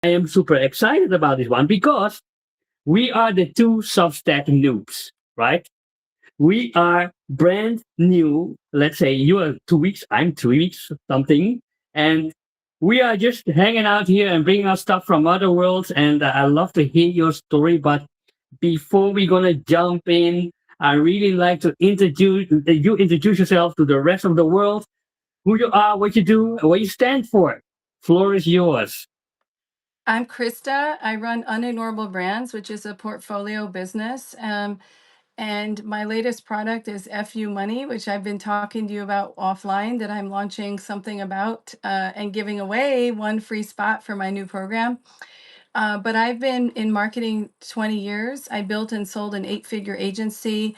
I am super excited about this one because we are the two Substack noobs, right? We are brand new. Let's say you are 2 weeks, I'm 3 weeks, something. And we are just hanging out here and bringing us stuff from other worlds. And I love to hear your story. But before we're going to jump in, I really like to introduce yourself to the rest of the world, who you are, what you do, and what you stand for. Floor is yours. I'm Krista. I run Unignorable Brands, which is a portfolio business. And my latest product is FU Money, which I've been talking to you about offline, that I'm launching something about and giving away one free spot for my new program. But I've been in marketing 20 years. I built and sold an 8-figure agency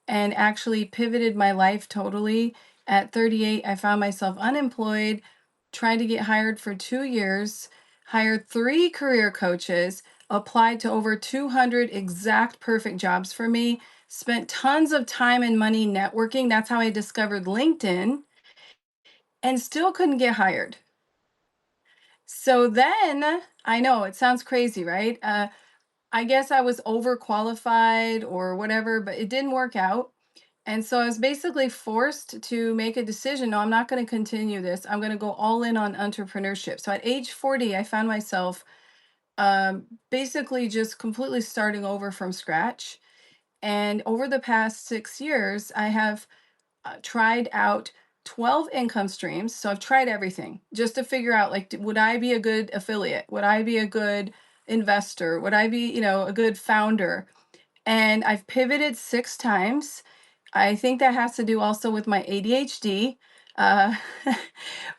and actually pivoted my life totally. At 38, I found myself unemployed, trying to get hired for 2 years, hired 3 career coaches, applied to over 200 exact perfect jobs for me, spent tons of time and money networking. That's how I discovered LinkedIn, and still couldn't get hired. So then I know it sounds crazy, right? I guess I was overqualified or whatever, but it didn't work out. And so I was basically forced to make a decision. No, I'm not going to continue this. I'm going to go all in on entrepreneurship. So at age 40, I found myself basically just completely starting over from scratch. And over the past 6 years, I have tried out 12 income streams. So I've tried everything just to figure out, like, would I be a good affiliate? Would I be a good investor? Would I be, a good founder? And I've pivoted 6 times. I think that has to do also with my ADHD. Uh,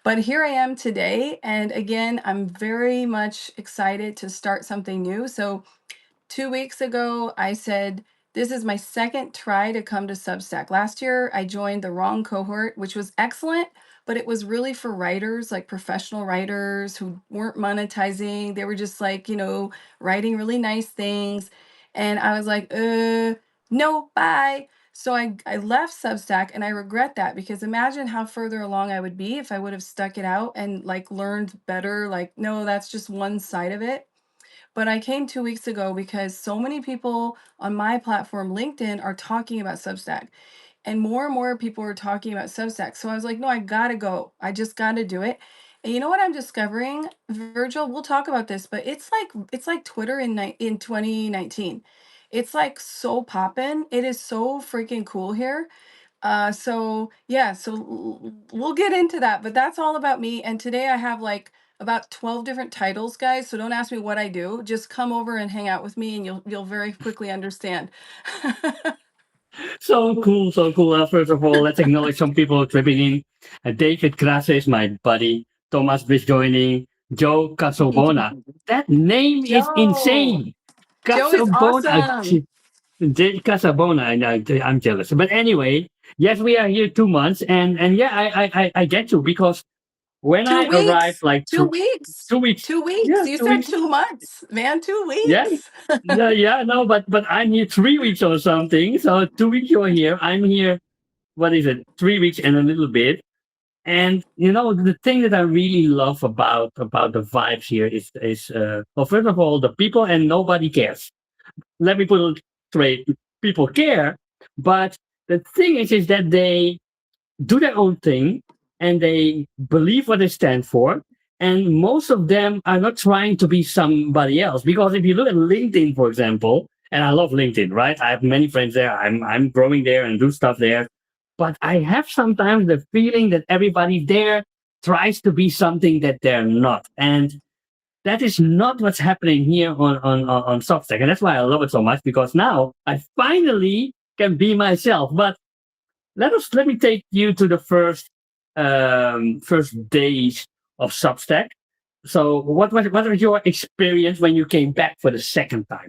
but here I am today. And again, I'm very much excited to start something new. So 2 weeks ago, I said, this is my second try to come to Substack. Last year, I joined the wrong cohort, which was excellent, but it was really for writers, like professional writers who weren't monetizing. They were just like, writing really nice things. And I was like, no, bye. So I left Substack, and I regret that, because imagine how further along I would be if I would have stuck it out and like learned better. Like, no, that's just one side of it. But I came 2 weeks ago because so many people on my platform, LinkedIn, are talking about Substack. And more people are talking about Substack. So I was like, no, I gotta go. I just gotta do it. And you know what I'm discovering, Virgil? We'll talk about this, but it's like Twitter in 2019. It's like so poppin'. It is so freaking cool here. So yeah, so we'll get into that, but that's all about me. And today I have like about 12 different titles, guys. So don't ask me what I do. Just come over and hang out with me, and you'll very quickly understand. So cool, so cool. First of all, let's acknowledge some people tripping in. David Grasse is my buddy. Thomas is joining. Joe Casobona. That name is Joe. insane. Joe is Casobona. awesome. Casabona, and I'm jealous. But anyway, yes, we are here 2 months, and yeah, I get you because when Two I arrived, weeks. like Two weeks. 2 weeks, 2 weeks. yeah, You two said weeks, 2 months, man. Two yeah, weeks. yeah, no, but I'm here 3 weeks or something. So 2 weeks you're here, I'm here. What is it? 3 weeks and a little bit. And the thing that I really love about the vibes here is well, first of all, the people, and nobody cares. Let me put it straight. People care, but the thing is that they do their own thing, and they believe what they stand for. And most of them are not trying to be somebody else. Because if you look at LinkedIn, for example, and I love LinkedIn, right? I have many friends there. I'm growing there and do stuff there. But I have sometimes the feeling that everybody there tries to be something that they're not. And that is not what's happening here on Substack. And that's why I love it so much, because now I finally can be myself. But let me take you to the first days of Substack. So what was your experience when you came back for the second time?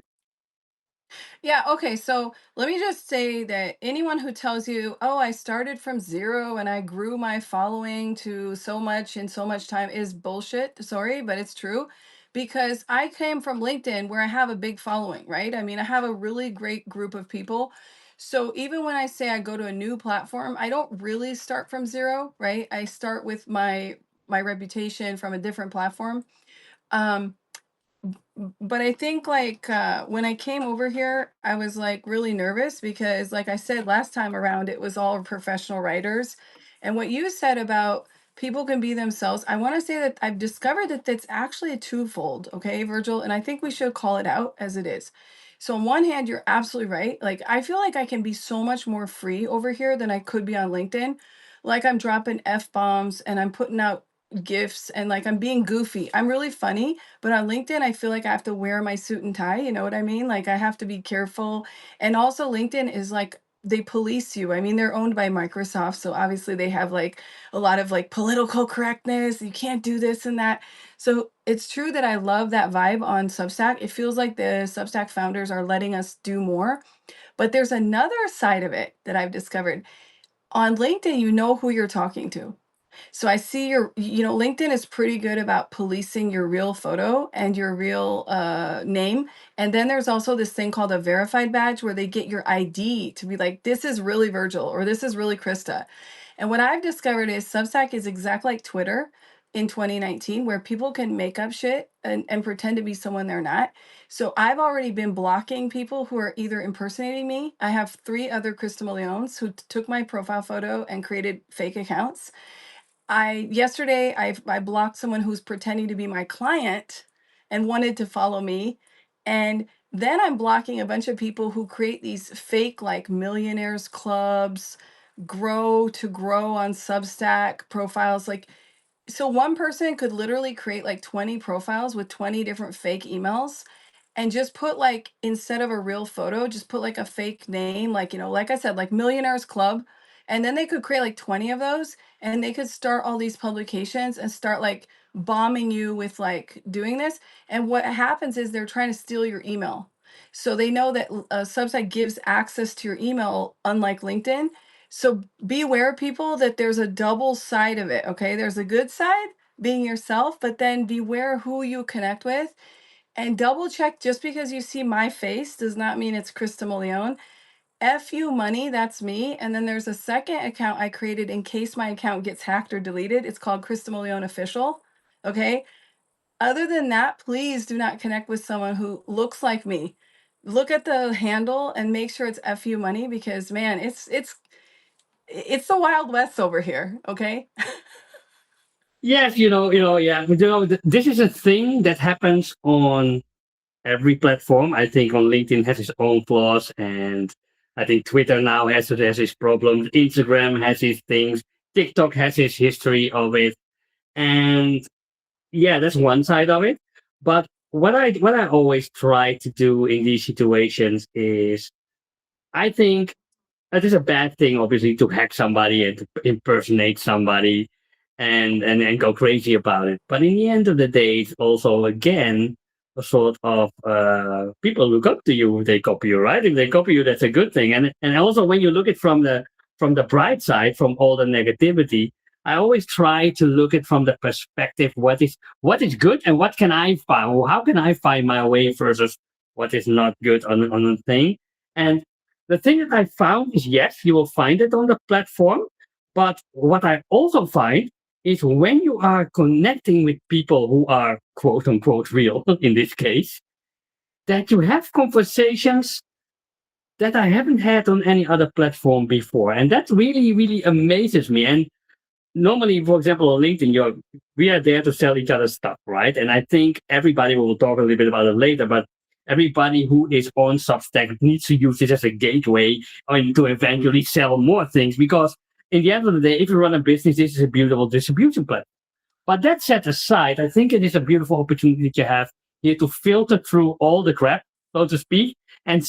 Yeah, okay. So let me just say that anyone who tells you, oh, I started from zero and I grew my following to so much in so much time is bullshit. Sorry, but it's true. Because I came from LinkedIn, where I have a big following, right? I mean, I have a really great group of people. So even when I say I go to a new platform, I don't really start from zero, right? I start with my reputation from a different platform. Um, But I think like when I came over here, I was like really nervous because, like I said last time around, it was all professional writers. And what you said about people can be themselves, I want to say that I've discovered that that's actually a twofold, okay, Virgil? And I think we should call it out as it is. So, on one hand, you're absolutely right. Like, I feel like I can be so much more free over here than I could be on LinkedIn. Like, I'm dropping F bombs and I'm putting out gifts and like I'm being goofy. I'm really funny, but on LinkedIn, I feel like I have to wear my suit and tie. You know what I mean? Like I have to be careful. And also, LinkedIn is like, they police you. I mean, they're owned by Microsoft. So obviously, they have like a lot of like political correctness. You can't do this and that. So it's true that I love that vibe on Substack. It feels like the Substack founders are letting us do more. But there's another side of it that I've discovered. On LinkedIn, you know who you're talking to. So I see LinkedIn is pretty good about policing your real photo and your real name. And then there's also this thing called a verified badge where they get your ID to be like, this is really Virgil or this is really Krista. And what I've discovered is Substack is exactly like Twitter in 2019, where people can make up shit and pretend to be someone they're not. So I've already been blocking people who are either impersonating me. I have 3 other Krista Leones who took my profile photo and created fake accounts. I blocked someone who's pretending to be my client and wanted to follow me. And then I'm blocking a bunch of people who create these fake like millionaires clubs, grow on Substack profiles. Like, so one person could literally create like 20 profiles with 20 different fake emails and just put like, instead of a real photo, just put like a fake name, like, like I said, like Millionaires Club. And then they could create like 20 of those and they could start all these publications and start like bombing you with like doing this. And what happens is they're trying to steal your email. So they know that Substack gives access to your email, unlike LinkedIn. So be aware, people, that there's a double side of it. Okay. There's a good side, being yourself, but then beware who you connect with and double check. Just because you see my face does not mean it's Krista Maleone. FU Money, that's me. And then there's a second account I created in case my account gets hacked or deleted. It's called Krista Maleone Official. Okay. Other than that, please do not connect with someone who looks like me. Look at the handle and make sure it's FU Money because man, it's the Wild West over here. Okay. Yes, yeah. This is a thing that happens on every platform. I think on LinkedIn has its own flaws, and I think Twitter now has its problems. Instagram has its things. TikTok has its history of it, and yeah, that's one side of it. But what I always try to do in these situations is, I think it is a bad thing, obviously, to hack somebody and to impersonate somebody and go crazy about it. But in the end of the day, it's also again a sort of people look up to you. They copy you, right? If they copy you, that's a good thing. And also when you look at from the bright side, from all the negativity, I always try to look at from the perspective what is good and what can I find, or how can I find my way versus what is not good on a thing. And the thing that I found is, yes, you will find it on the platform. But what I also find is when you are connecting with people who are quote unquote real, in this case, that you have conversations that I haven't had on any other platform before. And that really, really amazes me. And normally, for example, on LinkedIn, we are there to sell each other stuff, right? And I think everybody will talk a little bit about it later, but everybody who is on Substack needs to use this as a gateway and to eventually sell more things. Because in the end of the day, if you run a business, this is a beautiful distribution platform. But that set aside, I think it is a beautiful opportunity that you have here to filter through all the crap, so to speak, and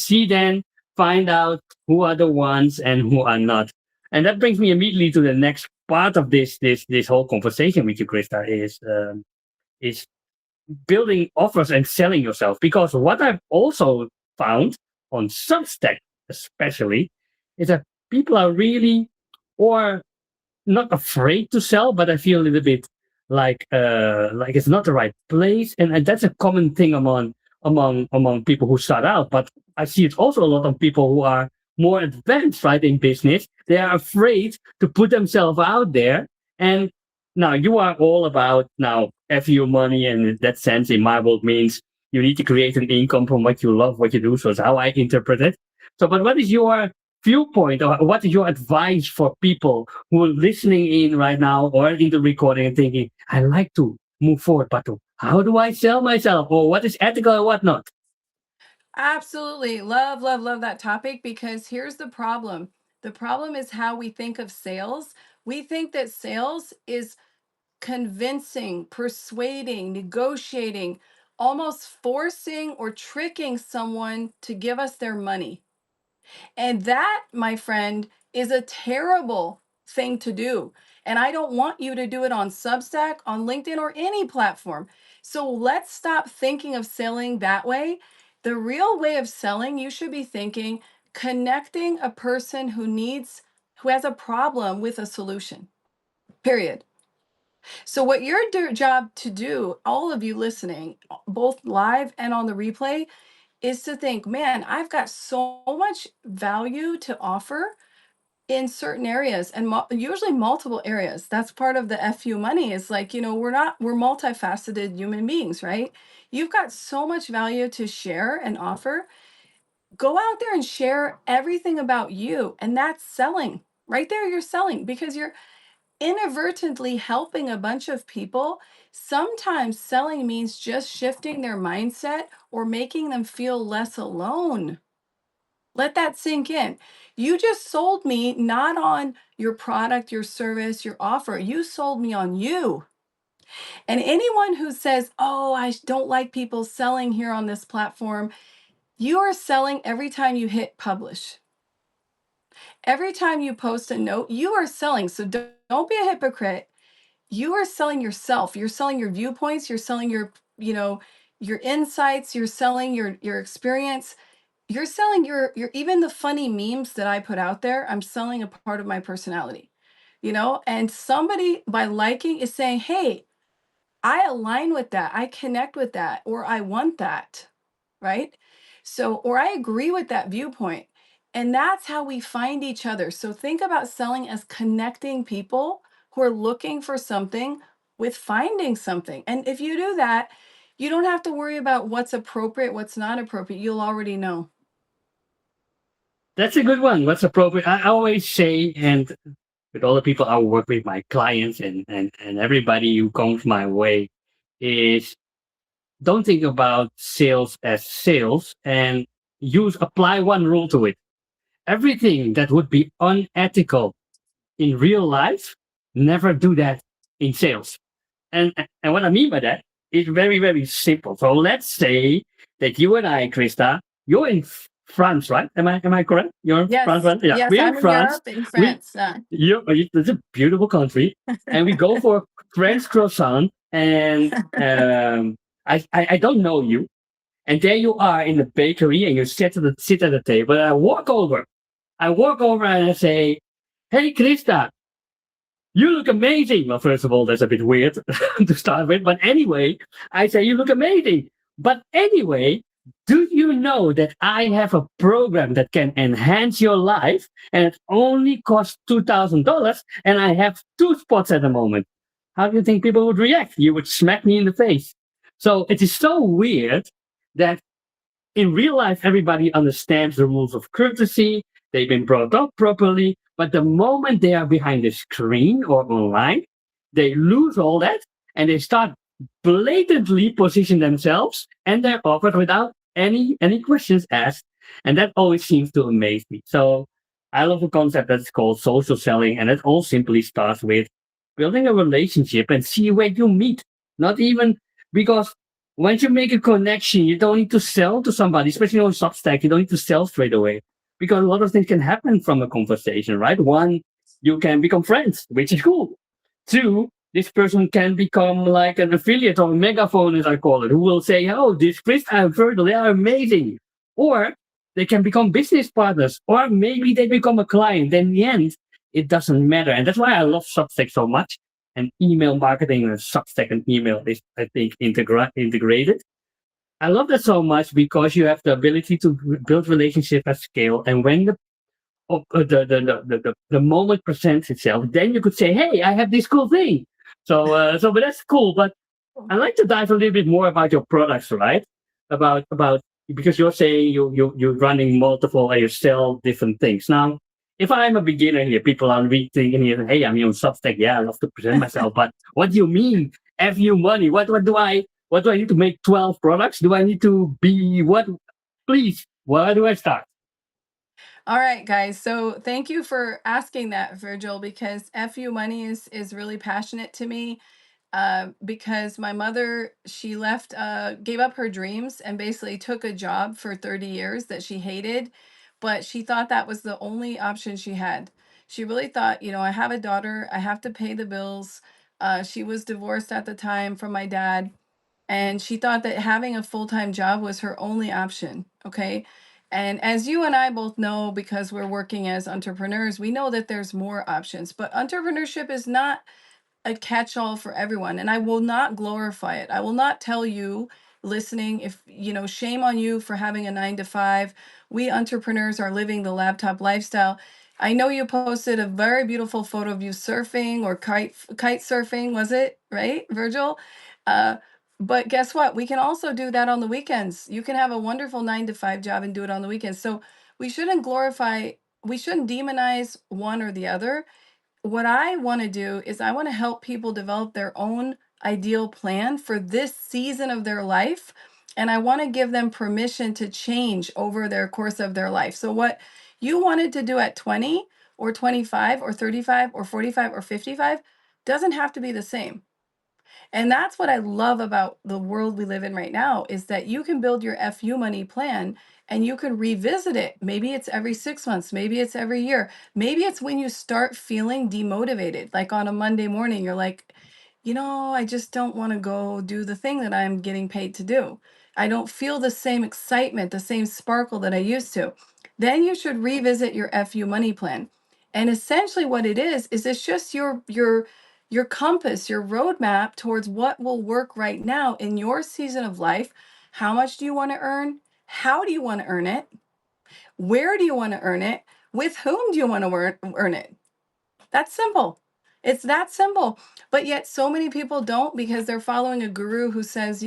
find out who are the ones and who are not. And that brings me immediately to the next part of this whole conversation with you, Krista, is building offers and selling yourself. Because what I've also found on Substack, especially, is that people are really or not afraid to sell, but I feel a little bit like it's not the right place, and that's a common thing among people who start out. But I see it's also a lot of people who are more advanced, right, in business. They are afraid to put themselves out there. And now you are all about now FU Money, and in that sense, in my world, means you need to create an income from what you love, what you do. So it's how I interpret it. So, but what is your viewpoint, or what is your advice for people who are listening in right now or in the recording and thinking, I like to move forward, but how do I sell myself, or what is ethical and what not? Absolutely. Love, love, love that topic because here's the problem. The problem is how we think of sales. We think that sales is convincing, persuading, negotiating, almost forcing or tricking someone to give us their money. And that, my friend, is a terrible thing to do. And I don't want you to do it on Substack, on LinkedIn, or any platform. So let's stop thinking of selling that way. The real way of selling, you should be thinking connecting a person who has a problem with a solution, period. So, what your job to do, all of you listening, both live and on the replay, is to think, man, I've got so much value to offer in certain areas and usually multiple areas. That's part of the FU money is like, we're multifaceted human beings, right? You've got so much value to share and offer. Go out there and share everything about you. And that's selling. Right there, you're selling because you're inadvertently helping a bunch of people. Sometimes selling means just shifting their mindset or making them feel less alone. Let that sink in. You just sold me not on your product, your service, your offer. You sold me on you. And anyone who says, oh, don't like people selling here on this platform, you are selling every time you hit publish. Every time you post a note, you are selling. So don't be a hypocrite. You are selling yourself. You're selling your viewpoints. You're selling your insights. You're selling your experience. You're selling your even the funny memes that I put out there. I'm selling a part of my personality, and somebody by liking is saying, hey, I align with that. I connect with that, or I want that, right? So, or I agree with that viewpoint. And that's how we find each other. So think about selling as connecting people who are looking for something with finding something. And if you do that, you don't have to worry about what's appropriate, what's not appropriate. You'll already know. That's a good one. What's appropriate? I always say, and with all the people I work with, my clients and everybody who comes my way, is don't think about sales as sales and apply one rule to it. Everything that would be unethical in real life, never do that in sales. And what I mean by that is very, very simple. So let's say that you and I, Krista, you're in France, right? Am I correct? You're in France, Yes, right? Yeah, yes, we're in I'm in France. Europe, in We France. it's a beautiful country, and we go for French croissant, and I don't know you, and there you are in the bakery, and you sit at the table, and I walk over and I say, "Hey, Krista, you look amazing." Well, first of all, that's a bit weird to start with. But anyway, I say, you look amazing. But anyway, do you know that I have a program that can enhance your life and it only costs $2,000 and I have two spots at the moment? How do you think people would react? You would smack me in the face. So it is so weird that in real life, everybody understands the rules of courtesy. They've been brought up properly. But the moment they are behind the screen or online, they lose all that and they start blatantly position themselves and their offer without any questions asked. And that always seems to amaze me. So I love a concept that's called social selling, and it all simply starts with building a relationship and see where you meet. Not even because once you make a connection, you don't need to sell to somebody, especially on Substack. You don't need to sell straight away because a lot of things can happen from a conversation, right? One, you can become friends, which is cool. Two, this person can become like an affiliate or a megaphone, as I call it, who will say, oh, this Chris and Virgil, they are amazing. Or they can become business partners, or maybe they become a client. In the end, it doesn't matter. And that's why I love Substack so much. And email marketing and Substack and email is, I think, integrated. I love that so much because you have the ability to build relationship at scale. And when the moment presents itself, then you could say, hey, I have this cool thing. But that's cool. But I'd like to dive a little bit more about your products, right? about because you're saying you're running multiple and you sell different things. Now, if I'm a beginner here, people are thinking here, hey, I'm on Substack. Yeah, I love to present myself, but what do you mean? FU money? What do I need to make 12 products? Do I need to be what? Please, where do I start? All right, guys. So thank you for asking that, Virgil, because FU Money is really passionate to me. Because my mother, she left, gave up her dreams and basically took a job for 30 years that she hated, but she thought that was the only option she had. She really thought, I have a daughter, I have to pay the bills. She was divorced at the time from my dad, and she thought that having a full-time job was her only option. Okay. And as you and I both know, because we're working as entrepreneurs, we know that there's more options, but entrepreneurship is not a catch-all for everyone, and I will not glorify it. I will not tell you listening, if shame on you for having a 9 to 5. We entrepreneurs are living the laptop lifestyle. I know you posted a very beautiful photo of you surfing or kite surfing, was it, right, Virgil? uh, but guess what, we can also do that on the weekends. You can have a wonderful 9 to 5 job and do it on the weekends. So we shouldn't glorify, we shouldn't demonize one or the other. What I want to do is I want to help people develop their own ideal plan for this season of their life. And I want to give them permission to change over their course of their life. So, what you wanted to do at 20 or 25 or 35 or 45 or 55 doesn't have to be the same. And that's what I love about the world we live in right now, is that you can build your FU money plan and you can revisit it. Maybe it's every 6 months, maybe it's every year. Maybe it's when you start feeling demotivated, like on a Monday morning, you're like, I just don't want to go do the thing that I'm getting paid to do. I don't feel the same excitement, the same sparkle that I used to. Then you should revisit your FU money plan. And essentially what it is it's just your compass, your roadmap towards what will work right now in your season of life. How much do you want to earn? How do you want to earn it? Where do you want to earn it? With whom do you want to earn it? That's simple. It's that simple. But yet, so many people don't, because they're following a guru who says,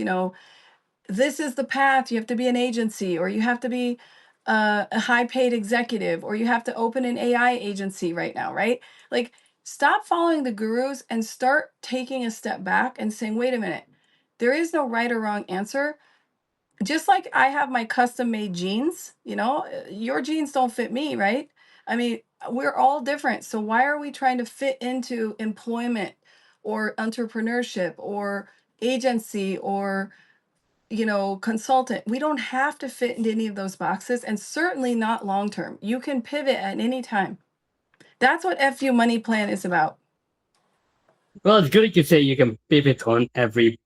this is the path. You have to be an agency, or you have to be a high paid executive, or you have to open an AI agency right now, right? Like, stop following the gurus and start taking a step back and saying, wait a minute, there is no right or wrong answer. Just like I have my custom made jeans, your jeans don't fit me, right? I mean, we're all different. So why are we trying to fit into employment or entrepreneurship or agency or consultant? We don't have to fit into any of those boxes, and certainly not long term. You can pivot at any time. That's what FU Money Plan is about. Well, it's good that you say you can pivot on every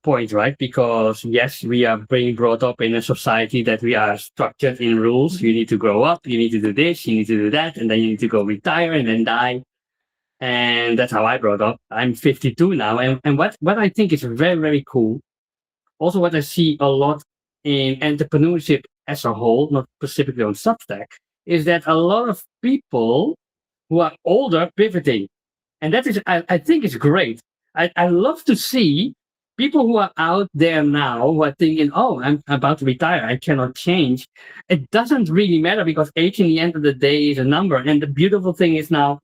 point, right? Because yes, we are being brought up in a society that we are structured in rules. You need to grow up, you need to do this, you need to do that, and then you need to go retire and then die. And that's how I brought up. I'm 52 now, and what I think is very very cool. Also, what I see a lot in entrepreneurship as a whole, not specifically on Substack, is that a lot of people who are older pivoting. And that is, I think is great. I love to see people who are out there now who are thinking, oh, I'm about to retire. I cannot change. It doesn't really matter, because age in the end of the day is a number. And the beautiful thing is now,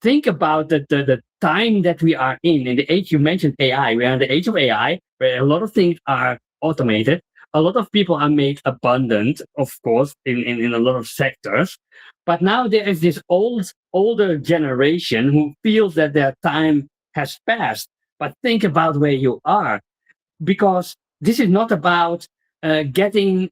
think about the time that we are in the age. You mentioned AI. We are in the age of AI, where a lot of things are automated. A lot of people are made abundant, of course, in a lot of sectors. But now there is this older generation who feels that their time has passed. But think about where you are, because this is not about getting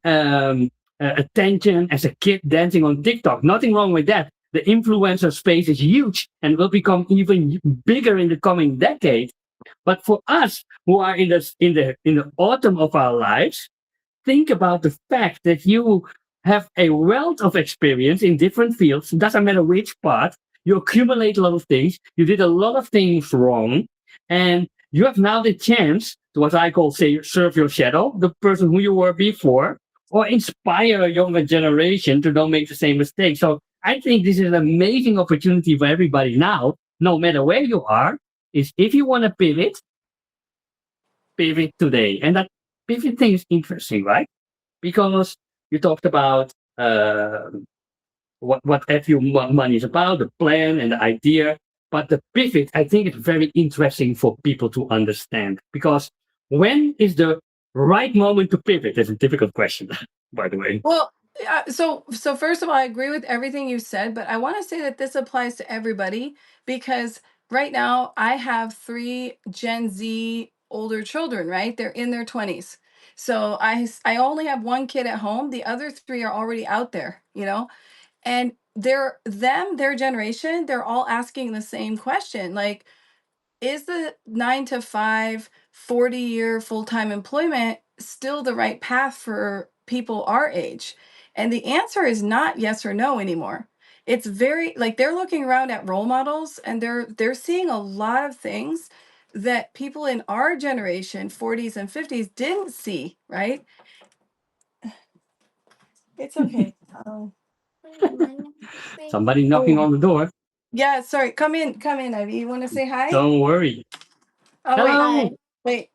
attention as a kid dancing on TikTok. Nothing wrong with that. The influencer space is huge and will become even bigger in the coming decade. But for us who are in the autumn of our lives, think about the fact that you have a wealth of experience in different fields. It doesn't matter which part. You accumulate a lot of things. You did a lot of things wrong, and you have now the chance to, what I call, say, serve your shadow, the person who you were before, or inspire a younger generation to don't make the same mistake. So I think this is an amazing opportunity for everybody now, no matter where you are, is if you want to pivot today. And pivot thing is interesting, right? Because you talked about what FU money is about, the plan and the idea. But the pivot, I think it's very interesting for people to understand because when is the right moment to pivot? That's a difficult question, by the way. Well, so first of all, I agree with everything you said, but I want to say that this applies to everybody because right now I have three Gen Z older children, right? They're in their 20s. So I only have one kid at home. The other three are already out there, and their generation, they're all asking the same question. Like, is the 9 to 5, 40-year full-time employment still the right path for people our age? And the answer is not yes or no anymore. It's very like they're looking around at role models and they're seeing a lot of things that people in our generation, 40s and 50s, didn't see, right? It's okay. Somebody knocking Oh, on the door. yeah, sorry. Come in, Ivy. You want to say hi? Don't worry. Oh, Hello. wait.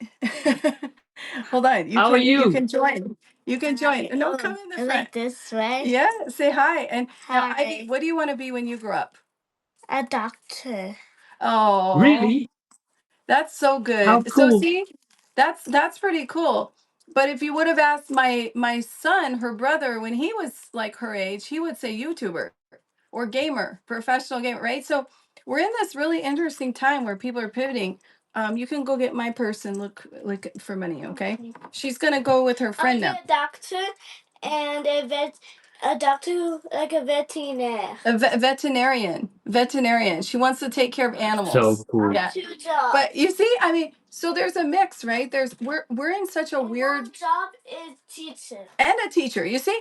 Hold on. How are You you? can join. You can join. No, come in the front. Like this, right? Yeah, say hi. And now, Hi. Ivy, what do you want to be when you grow up? A doctor. Oh, Really? that's so How good. So cool. see, that's pretty cool. But if you would have asked my son, her brother, when he was like her age, he would say YouTuber or gamer, professional gamer, right? So we're in this really interesting time where people are pivoting. You can go get my purse and look for money, okay? She's gonna go with her friend now. A doctor and a doctor like a veterinarian. Veterinarian. She wants to take care of animals. So cool. Yeah. Two jobs. But you see, I mean, so there's a mix, right? We're in such a weird One job is teacher. and a teacher. You see,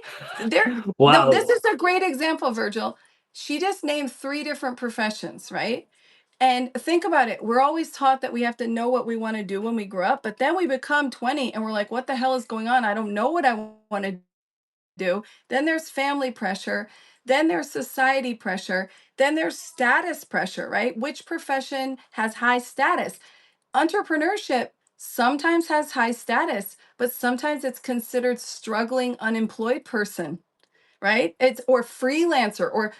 Wow. no, this is a great example, Virgil. She just named 3 different professions, right? And think about it. We're always taught that we have to know what we want to do when we grow up, but then we become 20 and we're like, what the hell is going on? I don't know what I want to do. Then there's family pressure. Then there's society pressure. Then there's status pressure, right? Which profession has high status? Entrepreneurship sometimes has high status, but sometimes it's considered struggling unemployed person, right? It's or freelancer or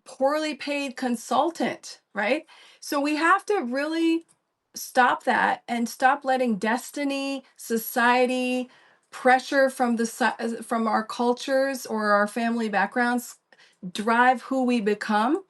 poorly paid consultant, right? So we have to really stop that and stop letting destiny, society, pressure from from our cultures or our family backgrounds drive who we become.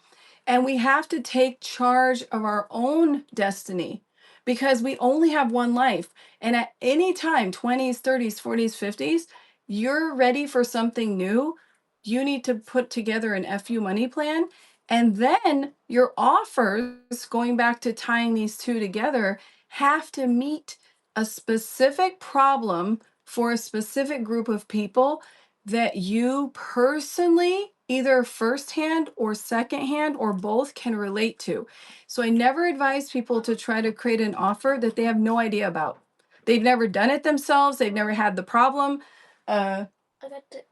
And we have to take charge of our own destiny because we only have one life. And at any time, 20s, 30s, 40s, 50s, you're ready for something new. You need to put together an FU money plan. And then your offers, going back to tying these two together, have to meet a specific problem for a specific group of people that you personally, either firsthand or secondhand or both, can relate to. So I never advise people to try to create an offer that they have no idea about. They've never done it themselves, they've never had the problem. I got the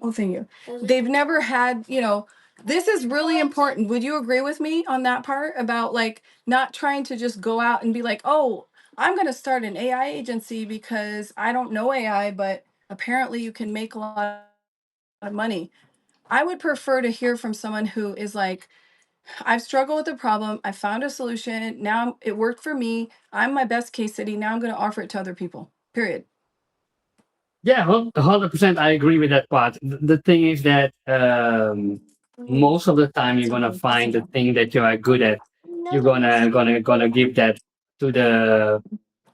Oh, thank you. They've never had, this is really important. Would you agree with me on that part about like not trying to just go out and be like, oh, I'm going to start an AI agency because I don't know AI, but apparently you can make a lot of money. I would prefer to hear from someone who is like, I've struggled with a problem. I found a solution. Now it worked for me. I'm my best case study. Now I'm going to offer it to other people. Period. Yeah, well, 100% I agree with that part. The thing is that most of the time you're gonna find the thing that you are good at. You're gonna give that to the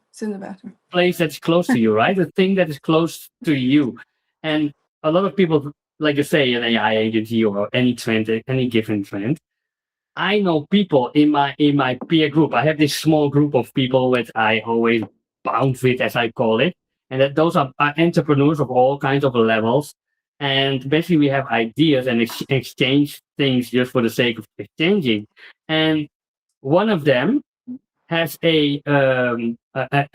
It's in the bathroom. place that's close to you, right? The thing that is close to you. And a lot of people, like you say, an AI agency or any trend, any given trend. I know people in my peer group. I have this small group of people that I always bound with, as I call it, and that those are entrepreneurs of all kinds of levels. And basically, we have ideas and exchange things just for the sake of exchanging. And one of them has a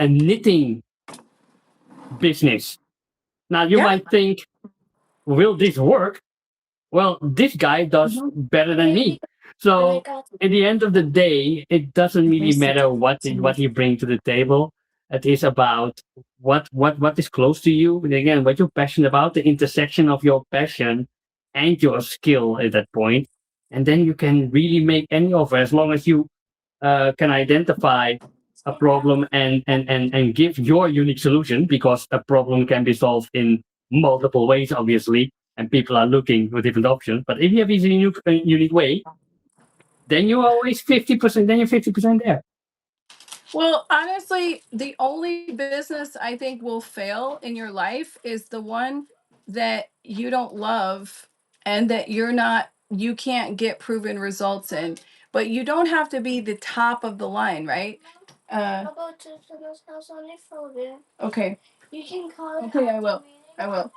knitting business. Now you Yeah. might think, will this work? Well, this guy does better than me. So at the end of the day, it doesn't really matter what he brings to the table. It is about what is close to you, and again, what you're passionate about, the intersection of your passion and your skill at that point, and then you can really make any offer as long as you can identify a problem and give your unique solution, because a problem can be solved in multiple ways, obviously, and people are looking for different options. But if you have a unique way, then you're always 50%, then you're 50% there. Well, honestly, the only business I think will fail in your life is the one that you don't love and that you can't get proven results in. But you don't have to be the top of the line, right? I'll go to someone's house on your phone. Okay. You can call it. Okay, I will. I will.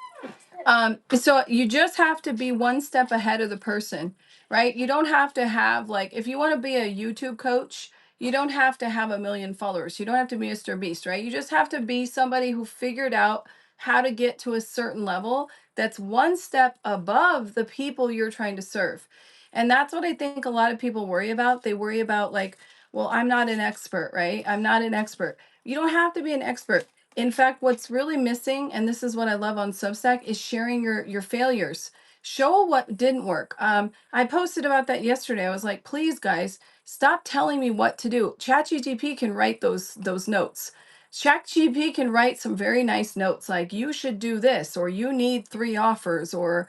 So you just have to be one step ahead of the person, right? You don't have to have, like, if you want to be a YouTube coach, you don't have to have a million followers. You don't have to be Mr. Beast, right? You just have to be somebody who figured out how to get to a certain level that's one step above the people you're trying to serve. And that's what I think a lot of people worry about. They worry about, like, well, I'm not an expert, right? I'm not an expert. You don't have to be an expert. In fact, what's really missing, and this is what I love on Substack, is sharing your failures. Show what didn't work. I posted about that yesterday. I was like, please, guys, stop telling me what to do. ChatGPT can write those notes. ChatGPT can write some very nice notes like you should do this, or you need 3 offers, or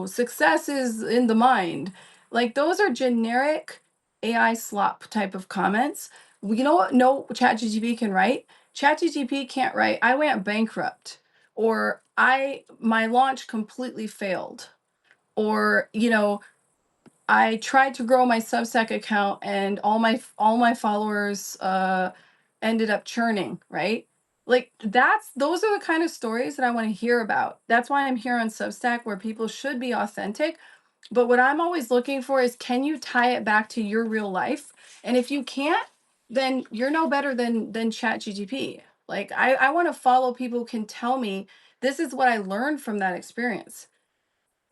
success is in the mind. Like those are generic AI slop type of comments. You know what? No, ChatGPT can write. ChatGPT can't write, I went bankrupt, or my launch completely failed, or I tried to grow my Substack account and all my followers ended up churning, right? Like those are the kind of stories that I want to hear about. That's why I'm here on Substack, where people should be authentic. But what I'm always looking for is, can you tie it back to your real life? And if you can't, then you're no better than ChatGPT. Like I want to follow people who can tell me this is what I learned from that experience,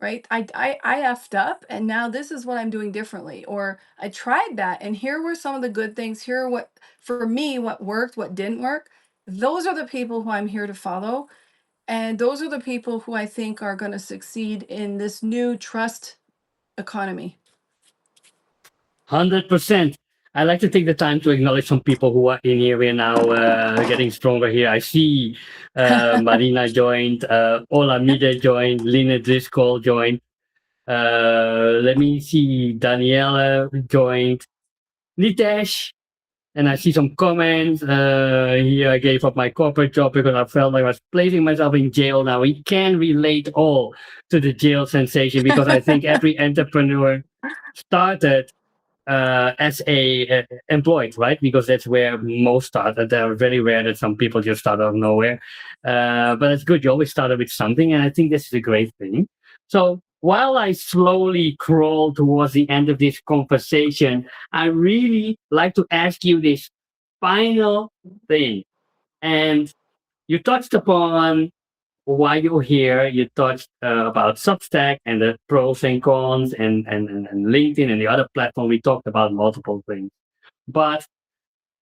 right? I effed up and now this is what I'm doing differently. Or I tried that and here were some of the good things. Here are what, for me, what worked, what didn't work. Those are the people who I'm here to follow. And those are the people who I think are going to succeed in this new trust economy. 100%. I like to take the time to acknowledge some people who are in here. We're now getting stronger here. I see Marina joined, Olamide joined, Lena Driscoll joined. Let me see, Daniela joined, Nitesh, and I see some comments. Here, I gave up my corporate job because I felt like I was placing myself in jail. Now we can relate all to the jail sensation, because I think every entrepreneur started as a employed, right? Because that's where most start. And they're very rare that some people just start out of nowhere. But it's good. You always started with something, and I think this is a great thing. So while I slowly crawl towards the end of this conversation, I really like to ask you this final thing. And you touched upon why you're here. You touched about Substack and the pros and cons, and LinkedIn and the other platform. We talked about multiple things. But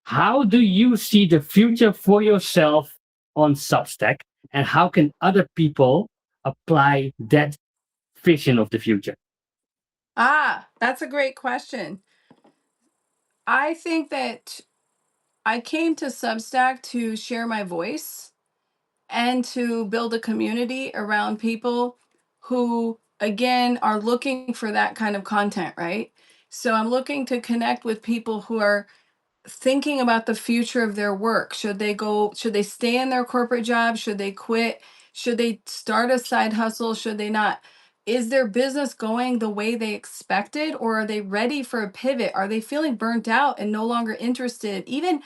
how do you see the future for yourself on Substack? And how can other people apply that vision of the future? That's a great question. I think that I came to Substack to share my voice and to build a community around people who, again, are looking for that kind of content, right? So I'm looking to connect with people who are thinking about the future of their work. Should they stay in their corporate job? Should they quit? Should they start a side hustle? Should they not? Is their business going the way they expected, or are they ready for a pivot? Are they feeling burnt out and no longer interested? Even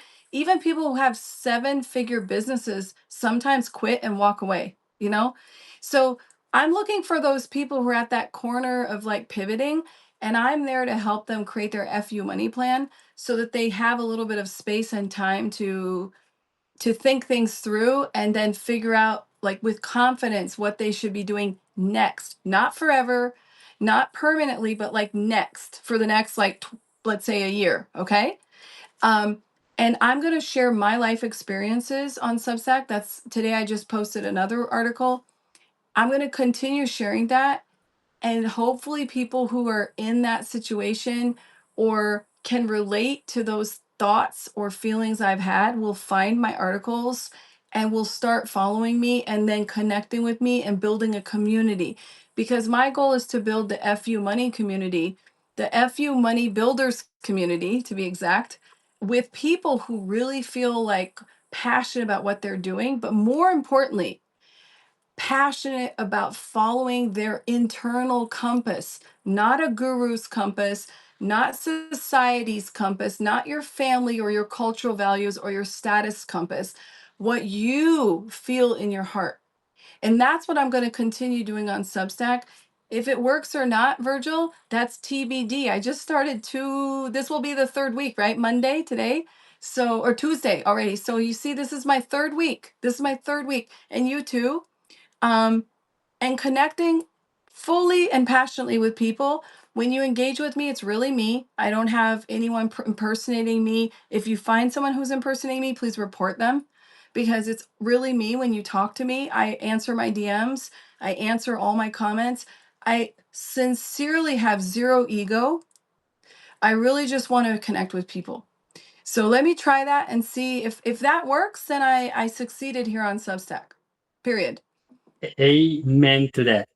people who have 7-figure businesses sometimes quit and walk away. So I'm looking for those people who are at that corner of like pivoting, and I'm there to help them create their FU money plan so that they have a little bit of space and time to think things through and then figure out, like, with confidence what they should be doing next. Not forever, not permanently, but like next, for the next, like let's say a year. Okay. And I'm going to share my life experiences on Substack. That's today I just posted another article. I'm going to continue sharing that, and hopefully people who are in that situation or can relate to those thoughts or feelings I've had will find my articles and will start following me and then connecting with me and building a community, because my goal is to build the FU Money community, the FU Money Builders community to be exact, with people who really feel like passionate about what they're doing, but more importantly, passionate about following their internal compass, not a guru's compass, not society's compass, not your family or your cultural values or your status compass, what you feel in your heart. And that's what I'm going to continue doing on Substack. If it works or not, Virgil, that's TBD. I just started this will be the third week, right? Monday today. So, or Tuesday already. So you see, this is my third week. This is my third week. And you too. Um, and connecting fully and passionately with people. When you engage with me, it's really me. I don't have anyone impersonating me. If you find someone who's impersonating me, please report them, because it's really me. When you talk to me, I answer my DMs, I answer all my comments. I sincerely have zero ego. I really just want to connect with people. So let me try that and see if that works, then I succeeded here on Substack. Period. Amen to that.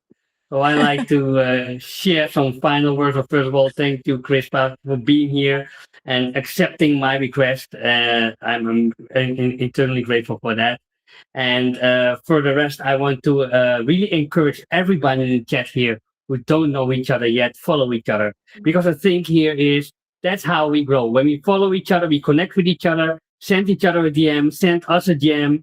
So I like to share some final words. Of first of all, thank you, Crispa, for being here and accepting my request. I'm internally grateful for that. And for the rest, I want to really encourage everybody in the chat here who don't know each other yet, follow each other. Because the thing here is that's how we grow. When we follow each other, we connect with each other, send each other a DM, send us a DM.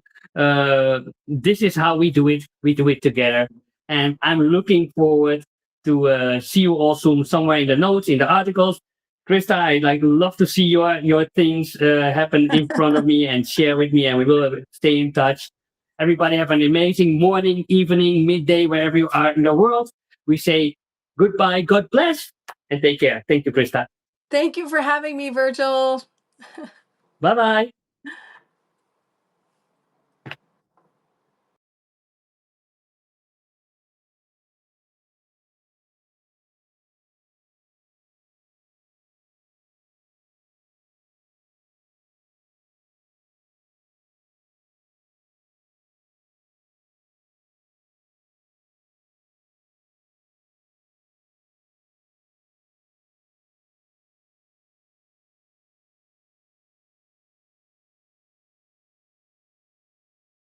This is how we do it. We do it together. And I'm looking forward to see you all soon, somewhere in the notes, in the articles. Krista, I'd like love to see your things happen in front of me and share with me, and we will stay in touch. Everybody have an amazing morning, evening, midday, wherever you are in the world. We say goodbye, God bless, and take care. Thank you, Krista. Thank you for having me, Virgil. Bye bye.